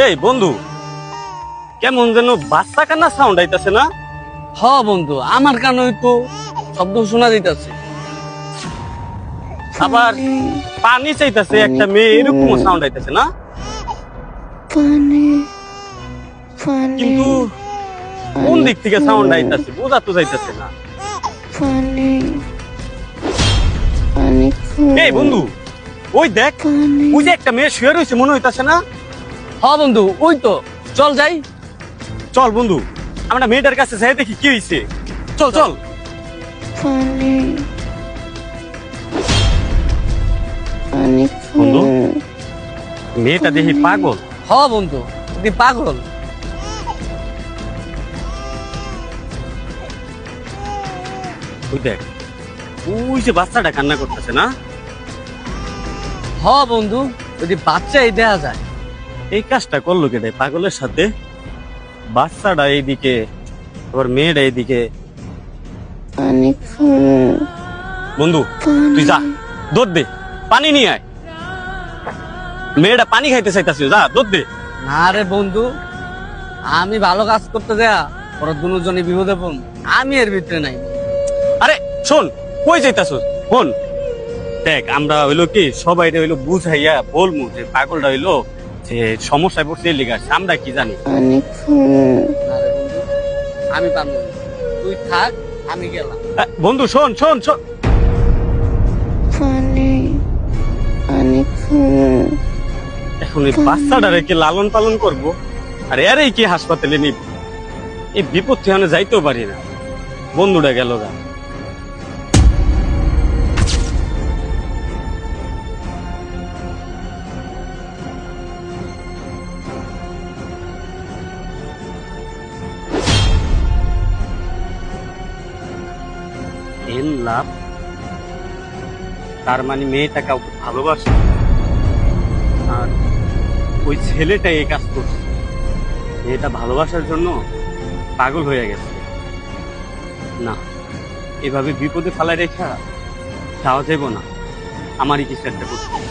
এই বন্ধু, কেমন যেন বাচ্চা কান্না সাউন্ড আইতাছে না? হ বন্ধু, আমার কানে তো শব্দ শোনা যাইতাছে। আবার পানি চাইতাছে একটা মেয়ে, এরকম সাউন্ড আইতাছে না? কিন্তু কোন দিক থেকে সাউন্ড আইতাছে বোঝা তো যাইতাছে না। এই বন্ধু, ওই দেখ, ওই যে একটা মেয়ে শুয়ে রয়েছে মনে হইতাছে না? হ বন্ধু, ওই তো, চল যাই। চল বন্ধু, আমরা মেয়েটার কাছে যাই দেখি কি হইছে। চল চল। বন্ধু, মেয়েটা দেখি পাগল। হ বন্ধু, তুই পাগল। ওই দেখ, ওই যে বাচ্চাটা কান্না করতেছে না? হ বন্ধু, যদি বাচ্চাই দেয়া যায়। এই কাজটা করলো কে রে পাগলের সাথে? বাচ্চাটা এইদিকে, আবার মেয়েটা এইদিকে। বন্ধু তুই যা, দৌড় দে, পানি নিয়ে আয়। মেয়েটা পানি খাইতে চাইতাছিল, যা দৌড় দে। না রে বন্ধু, আমি ভালো কাজ করতে দেয়া ওরা দুজনই বিপদে পড়ব, আমি এর ভিতরে নাই। আরে শোন, কই যাইতাছস? শোন দেখ, আমরা হইলো কি সবাই হইলো বুঝাইয়া বলমু যে পাগলটা হইলো যে সমস্যায় পড়ছে লিগে আসছে, আমরা কি জানি। না রে বন্ধু, আমি পারবো না। তুই থাক, আমি গেলাম। বন্ধু শোন শোন শোন, এখন এই বাচ্চাটারে কি লালন পালন করব, আর এরই কি হাসপাতালে নিব? এই বিপদ থেকে যাইতেও পারি না। বন্ধুটা গেল গা। এর লাভ, তার মানে মেয়েটা কাউকে ভালোবাসে, আর ওই ছেলেটা এই কাজ করছে। মেয়েটা ভালোবাসার জন্য পাগল হয়ে গেছে। না, এভাবে বিপদে ফেলায় রেখা যাওয়া যাইব না। আমারই কিছু একটা করতে হবে।